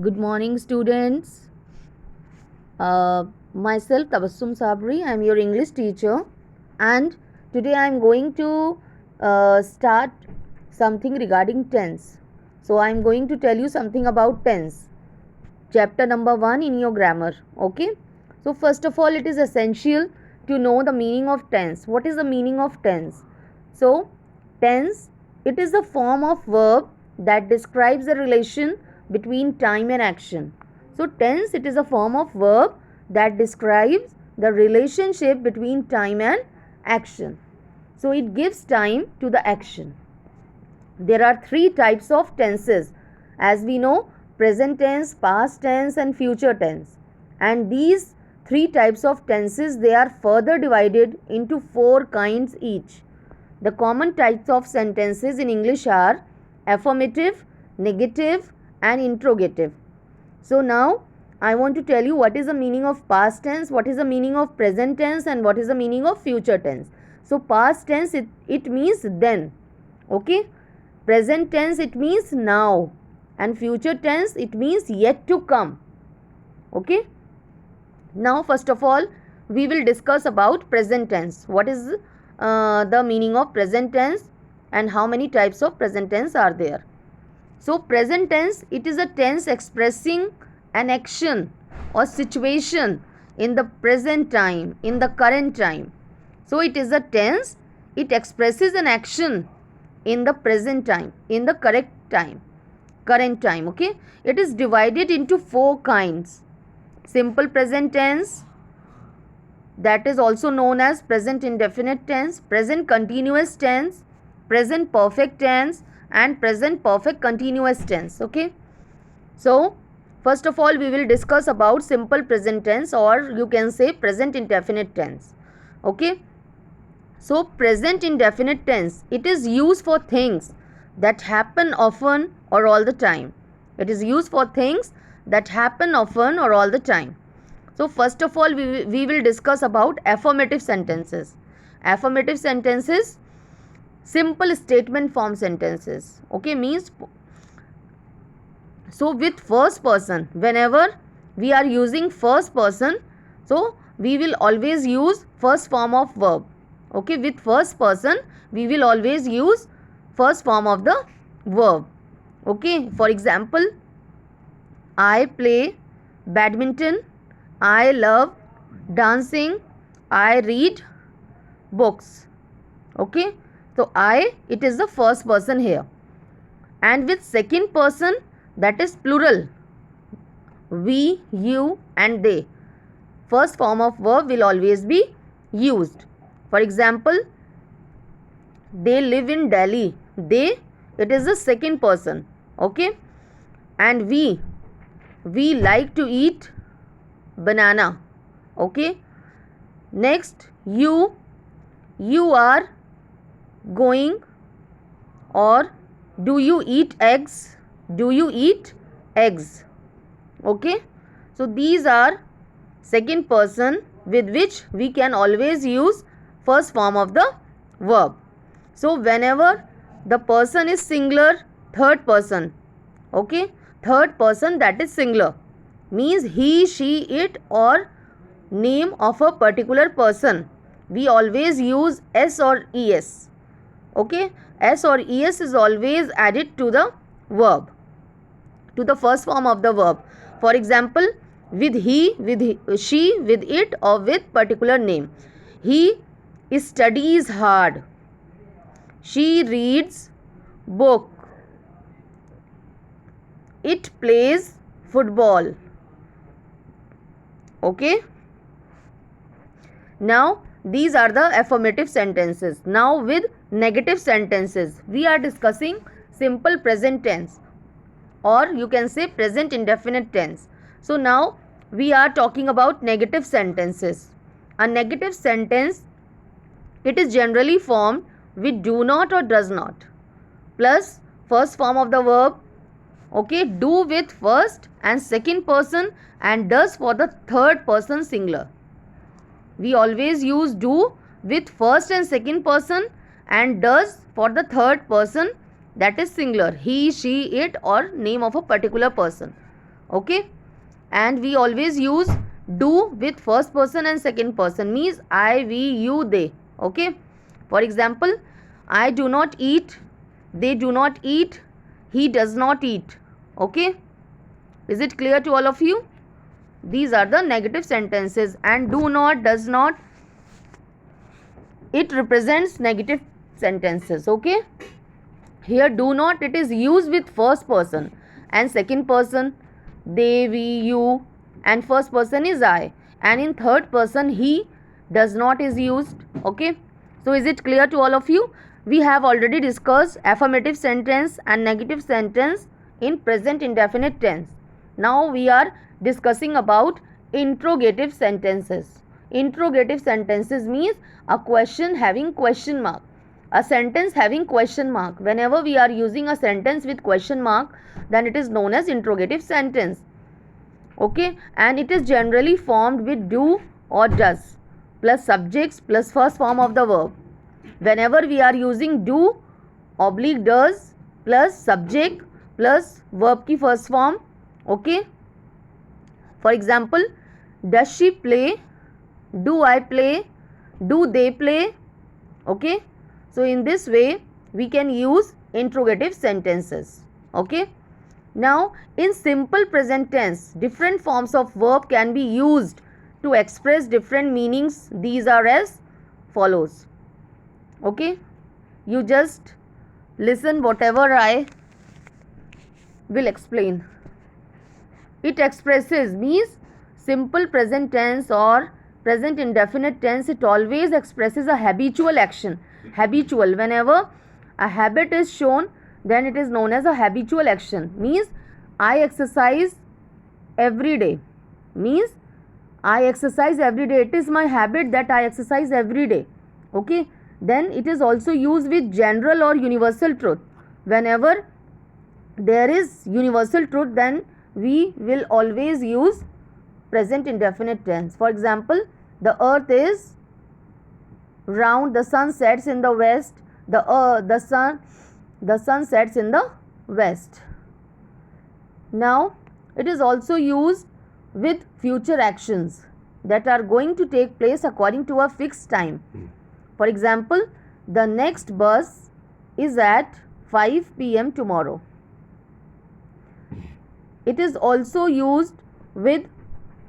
Good morning, students. Myself, Tabassum Sabri. I am your English teacher, and today I am going to start something regarding tense. So, I am going to tell you something about tense. Chapter number 1 in your grammar. Okay. So, first of all, it is essential to know the meaning of tense. What is the meaning of tense? So, tense, it is a form of verb that describes the relation between time and action. So, tense, it is a form of verb that describes the relationship between time and action. So, it gives time to the action. There are three types of tenses, as we know: present tense, past tense, and future tense. And these three types of tenses, they are further divided into four kinds each. The common types of sentences in English are affirmative, negative, and interrogative. So now I want to tell you what is the meaning of past tense, what is the meaning of present tense, and what is the meaning of future tense. So past tense, it means then. Okay. Present tense, it means now, and future tense, it means yet to come. Okay. Now first of all, we will discuss about present tense. What is the meaning of present tense and how many types of present tense are there? So present tense, it is a tense expressing an action or situation in the present time, in the current time. So it is a tense, it expresses an action in the present time, in the current time. Okay. It is divided into four kinds: simple present tense, that is also known as present indefinite tense, present continuous tense, present perfect tense, and present perfect continuous tense. Okay. So first of all, we will discuss about simple present tense, or you can say present indefinite tense. Okay. So present indefinite tense, it is used for things that happen often or all the time. It is used for things that happen often or all the time. So first of all, we will discuss about affirmative sentences. Affirmative sentences, simple statement form sentences. Okay, means, so with first person, whenever we are using first person, so we will always use first form of verb. Okay, with first person, we will always use first form of the verb. Okay, for example, I play badminton, I love dancing, I read books. Okay, so I, it is the first person here. And with second person, that is plural, we, you, and they, first form of verb will always be used. For example, they live in Delhi. They, it is the second person. Okay. And we like to eat banana. Okay. Next, you are going, or do you eat eggs? Do you eat eggs? Okay. So these are second person with which we can always use first form of the verb. So whenever the person is singular, third person, okay, third person, that is singular, means he, she, it, or name of a particular person, we always use S or ES. Okay, S or ES is always added to the verb, to the first form of the verb. For example, with he, she, with it, or with particular name. He studies hard. She reads book. It plays football. Okay. Now these are the affirmative sentences. Now with negative sentences, we are discussing simple present tense, or you can say present indefinite tense. So now we are talking about negative sentences. A negative sentence, it is generally formed with do not or does not plus first form of the verb. Okay, do with first and second person and does for the third person singular. We always use do with first and second person and does for the third person, that is singular, he, she, it, or name of a particular person. Okay, and we always use do with first person and second person, means I, we, you, they. Okay, for example, I do not eat, they do not eat, he does not eat. Okay, is it clear to all of you? These are the negative sentences, and do not, does not, it represents negative sentences. Okay, here do not, it is used with first person and second person, they, we, you, and first person is I, and in third person he does not is used. Okay, so is it clear to all of you? We have already discussed affirmative sentence and negative sentence in present indefinite tense. Now we are discussing about interrogative sentences. Interrogative sentences means a question having question mark, a sentence having question mark. Whenever we are using a sentence with question mark, then it is known as interrogative sentence. Okay, and it is generally formed with do or does plus subjects plus first form of the verb. Whenever we are using do oblique does plus subject plus verb की first form. Okay, for example, does she play, do I play, do they play. Okay, so in this way we can use interrogative sentences. Okay, now in simple present tense different forms of verb can be used to express different meanings. These are as follows. Okay, you just listen whatever I will explain. It expresses means simple present tense or present indefinite tense, it always expresses a habitual action. Habitual, whenever a habit is shown, then it is known as a habitual action. Means I exercise every day, means I exercise every day, it is my habit that I exercise every day. Okay, then it is also used with general or universal truth. Whenever there is universal truth, then we will always use present indefinite tense. For example, the earth is round, the sun sets in the west, the sun sets in the west. Now it is also used with future actions that are going to take place according to a fixed time. For example, the next bus is at 5 p.m. tomorrow. It is also used with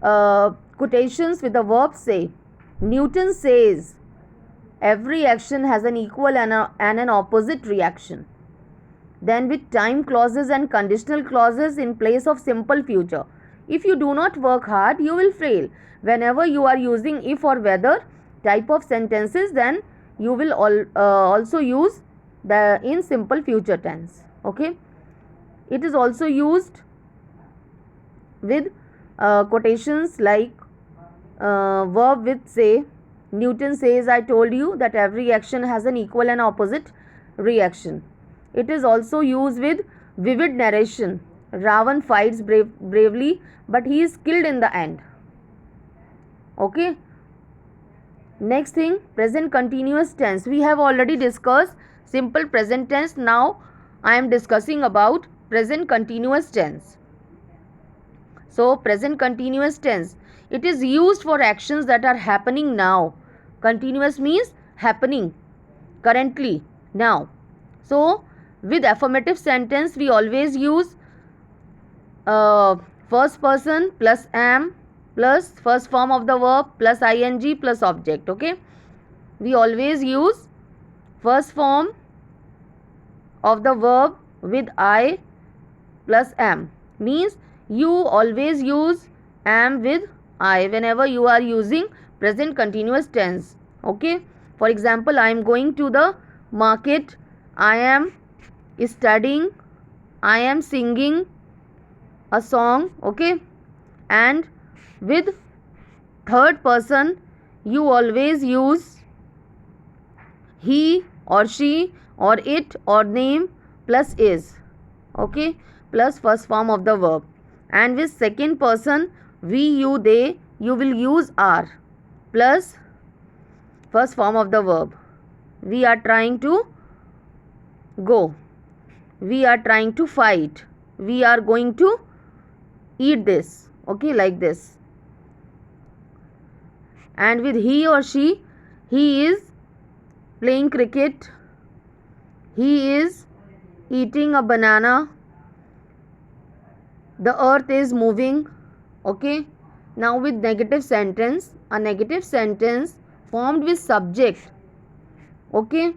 quotations with the verb say. Newton says every action has an equal and an opposite reaction. Then with time clauses and conditional clauses in place of simple future. If you do not work hard, you will fail. Whenever you are using if or whether type of sentences, then you will also use the in simple future tense. Okay, it is also used with quotations like verb with say. Newton says, I told you that every action has an equal and opposite reaction. It is also used with vivid narration. Ravan fights bravely, but he is killed in the end. Okay, next thing, present continuous tense. We have already discussed simple present tense. Now I am discussing about present continuous tense. So present continuous tense, it is used for actions that are happening now. Continuous means happening currently, now. So with affirmative sentence we always use first person plus am plus first form of the verb plus ing plus object. Okay, we always use first form of the verb with I plus am, means you always use am with I whenever you are using present continuous tense. Okay, for example, I am going to the market, I am studying, I am singing a song. Okay, and with third person you always use he or she or it or name plus is. Okay, plus first form of the verb. And with second person we, you, they, you will use are plus first form of the verb. We are trying to go, we are trying to fight, we are going to eat this, okay, like this. And with he or she, he is playing cricket, he is eating a banana, the earth is moving, okay. Now with negative sentence, a negative sentence formed with subject, okay,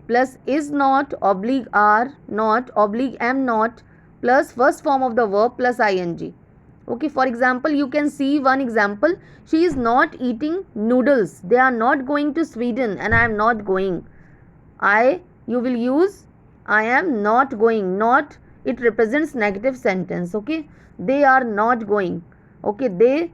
plus is not oblique are not oblique am not plus first form of the verb plus ing, okay. For example, you can see one example, she is not eating noodles, they are not going to Sweden and I am not going. You will use I am not going, not, it represents negative sentence, okay. They are not going, okay. They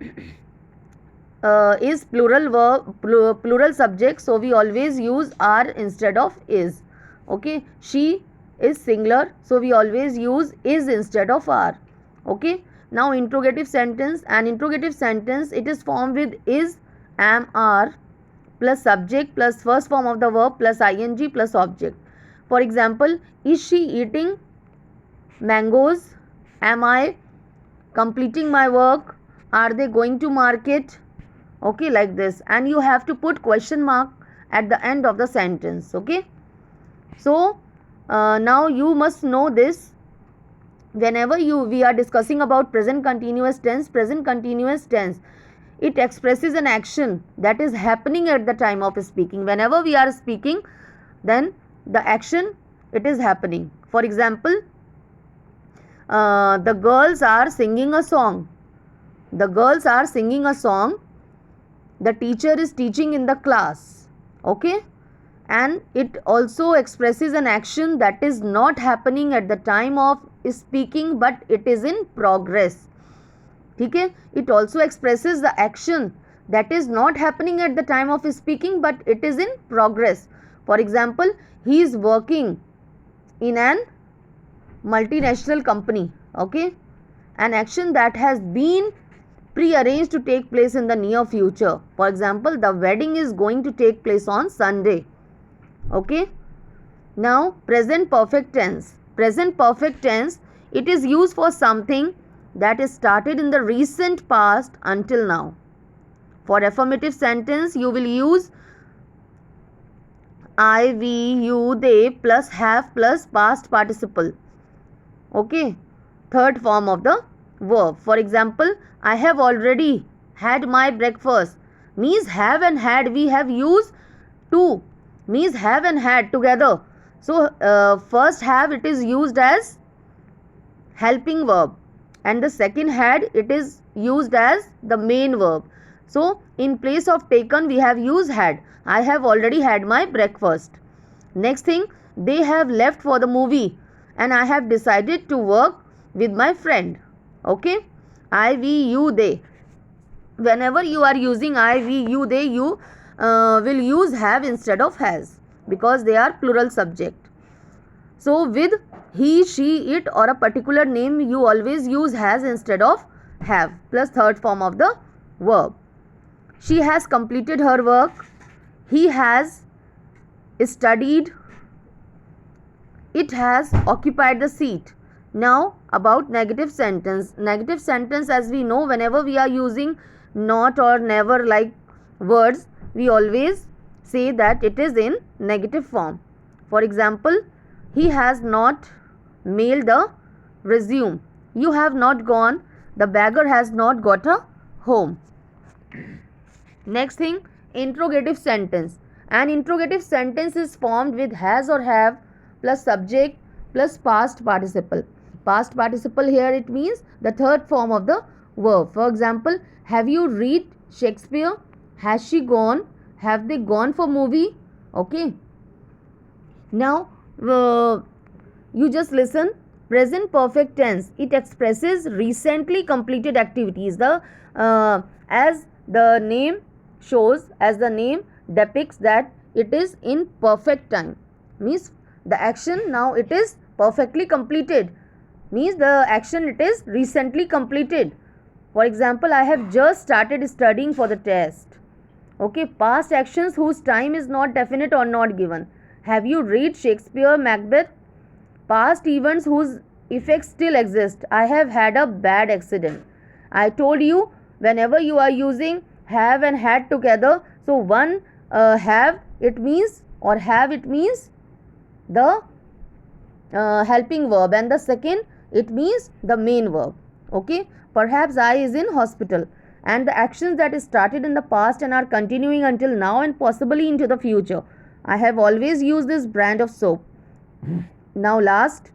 is plural verb, plural subject, so we always use are instead of is, okay. She is singular, so we always use is instead of are, okay. Now interrogative sentence, an interrogative sentence, it is formed with is, am, are plus subject plus first form of the verb plus ing plus object. For example, is she eating mangoes, am I completing my work, are they going to market, okay, like this. And you have to put question mark at the end of the sentence, okay. So now you must know this, whenever we are discussing about present continuous tense, it expresses an action that is happening at the time of speaking. Whenever we are speaking, then the action, it is happening. For example, the girls are singing a song, the girls are singing a song, the teacher is teaching in the class, okay. And it also expresses an action that is not happening at the time of speaking but it is in progress, okay. It also expresses the action that is not happening at the time of speaking but it is in progress. For example, he is working in an multinational company, okay. An action that has been pre-arranged to take place in the near future. For example, the wedding is going to take place on Sunday, okay. Now present perfect tense, it is used for something that is started in the recent past until now. For affirmative sentence, you will use I, we, you, they plus have plus past participle, okay, third form of the verb. For example, I have already had my breakfast, means have and had, we have used two, means have and had together. So first have, it is used as helping verb, and the second had, it is used as the main verb. So in place of taken, we have used had. I have already had my breakfast. Next thing, they have left for the movie and I have decided to work with my friend, okay. I, we, you, they. Whenever you are using I, we, you, they, you will use have instead of has because they are plural subject. So with he, she, it or a particular name, you always use has instead of have plus third form of the verb. She has completed her work, he has studied, it has occupied the seat. Now about negative sentence. Negative sentence, as we know, whenever we are using not or never like words, we always say that it is in negative form. For example, he has not mailed the resume, you have not gone, the beggar has not got a home. Next thing, interrogative sentence. An interrogative sentence is formed with has or have plus subject plus past participle. Past participle here, it means the third form of the verb. For example, have you read Shakespeare, has she gone, have they gone for movie, okay. Now you just listen. Present perfect tense, it expresses recently completed activities. The as the name shows, as the name depicts, that it is in perfect time, means the action now it is perfectly completed, means the action it is recently completed. For example, I have just started studying for the test, okay. Past actions whose time is not definite or not given. Have you read Shakespeare, Macbeth? Past events whose effect still exists. I have had a bad accident. I told you, whenever you are using have and had together, so one have it means, or have it means the helping verb, and the second it means the main verb. Okay, perhaps I is in hospital, and the actions that started in the past and are continuing until now and possibly into the future. I have always used this brand of soap. Now last,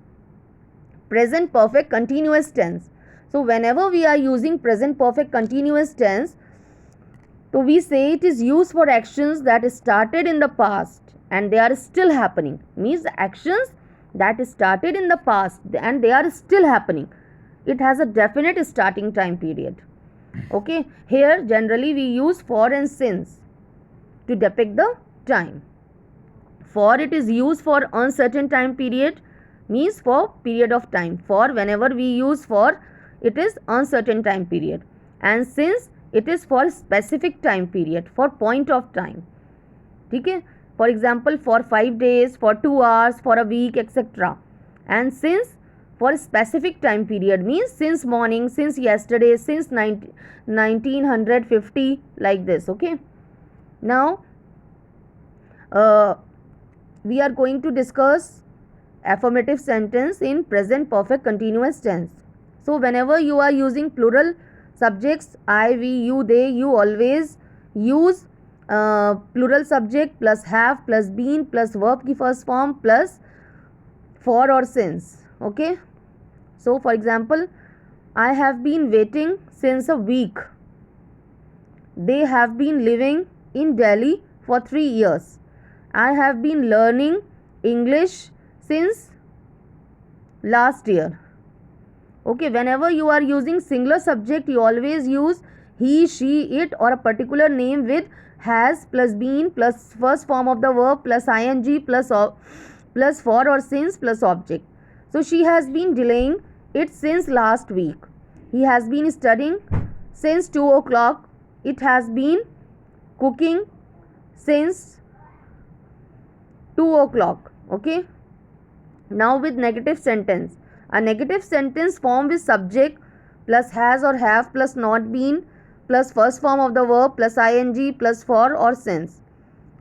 present perfect continuous tense. So whenever we are using present perfect continuous tense, so we say it is used for actions that started in the past and they are still happening. Means actions that started in the past and they are still happening. It has a definite starting time period. Okay, here generally we use for and since to depict the time. For it is used for uncertain time period, means for period of time. For whenever we use for, it is uncertain time period, and since it is for specific time period, for point of time. Okay, for example, for 5 days, for 2 hours, for a week, etc. And since for specific time period means since morning, since yesterday, since 1950, like this. Okay, now we are going to discuss affirmative sentence in present perfect continuous tense. So whenever you are using plural subjects, I, we, you, they, you always use plural subject plus have plus been plus verb की first form plus for or since. Okay, so for example, I have been waiting since a week. They have been living in Delhi for 3 years. I have been learning English since last year. Okay, whenever you are using singular subject, you always use he, she, it, or a particular name with has plus been plus first form of the verb plus ing plus for or since plus object. So she has been delaying it since last week. He has been studying since 2 o'clock. It has been cooking since 2 o'clock. Okay, now with negative sentence. A negative sentence formed with subject plus has or have plus not been plus first form of the verb plus ing plus for or since.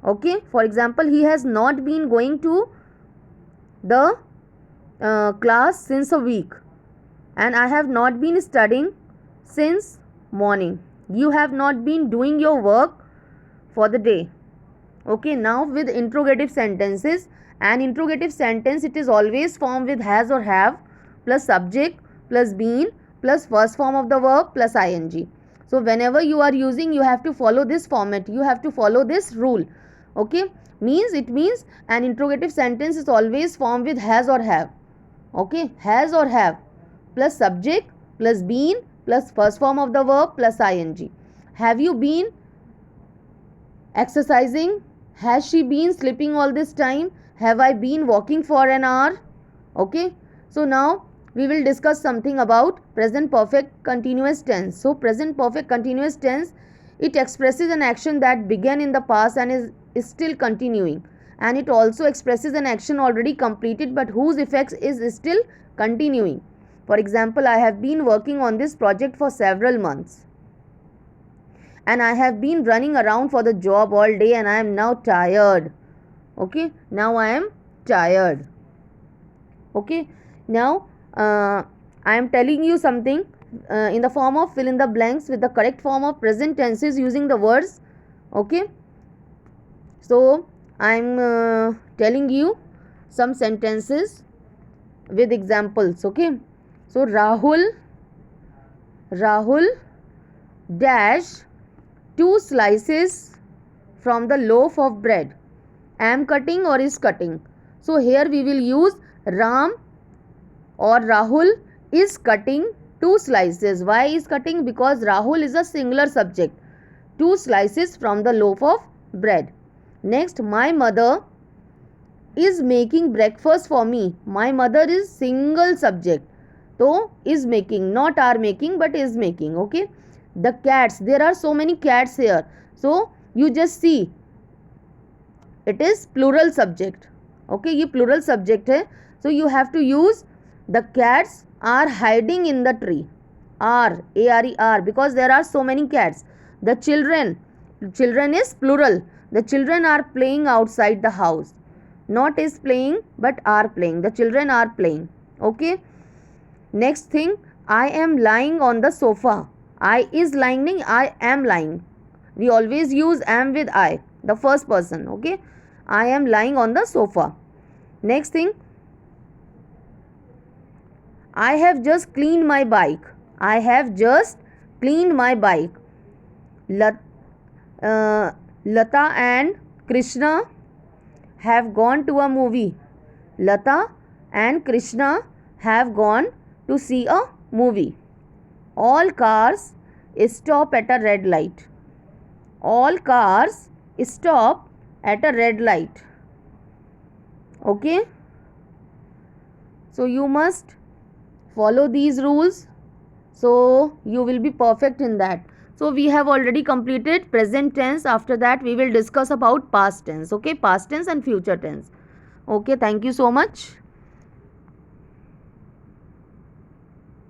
Okay, for example, he has not been going to the class since a week, and I have not been studying since morning. You have not been doing your work for the day. Okay, now with interrogative sentences. An interrogative sentence, it is always formed with has or have plus subject plus been plus first form of the verb plus ing. So whenever you are using, you have to follow this format, you have to follow this rule. Okay, it means an interrogative sentence is always formed with has or have. Okay, has or have plus subject plus been plus first form of the verb plus ing. Have you been exercising? Has she been sleeping all this time? Have I been walking for an hour? Okay, so now we will discuss something about present perfect continuous tense. So present perfect continuous tense, it expresses an action that began in the past and is still continuing, and it also expresses an action already completed but whose effects is still continuing. For example, I have been working on this project for several months, and I have been running around for the job all day and I am now tired. Okay, now I am tired. Okay, now I am telling you something in the form of fill in the blanks with the correct form of present tenses using the words. Okay, so I am telling you some sentences with examples. Okay, so Rahul dash 2 slices from the loaf of bread. Am cutting or is cutting. So here we will use Ram or Rahul is cutting 2 slices. Why is cutting? Because Rahul is a singular subject. 2 slices from the loaf of bread. Next, my mother is making breakfast for me. My mother is single subject. So is making, not are making but is making. Okay, the cats, there are so many cats here, so you just see it is plural subject. Okay, ये plural subject है, so you have to use The cats are hiding in the tree. Are, A-R-E-R, because there are so many cats. The children is plural. The children are playing outside the house. Not is playing but are playing. The children are playing. Okay. Next thing, I am lying on the sofa. I is lying, I am lying. We always use am with I, the first person. Okay. I am lying on the sofa. Next thing, I have just cleaned my bike. I have just cleaned my bike. Lata and Krishna have gone to a movie. Lata and Krishna have gone to see a movie. All cars stop at a red light. All cars stop at a red light. Okay. So you must follow these rules, so you will be perfect in that. So we have already completed present tense. After that we will discuss about past tense. Okay, past tense and future tense. Okay, thank you so much.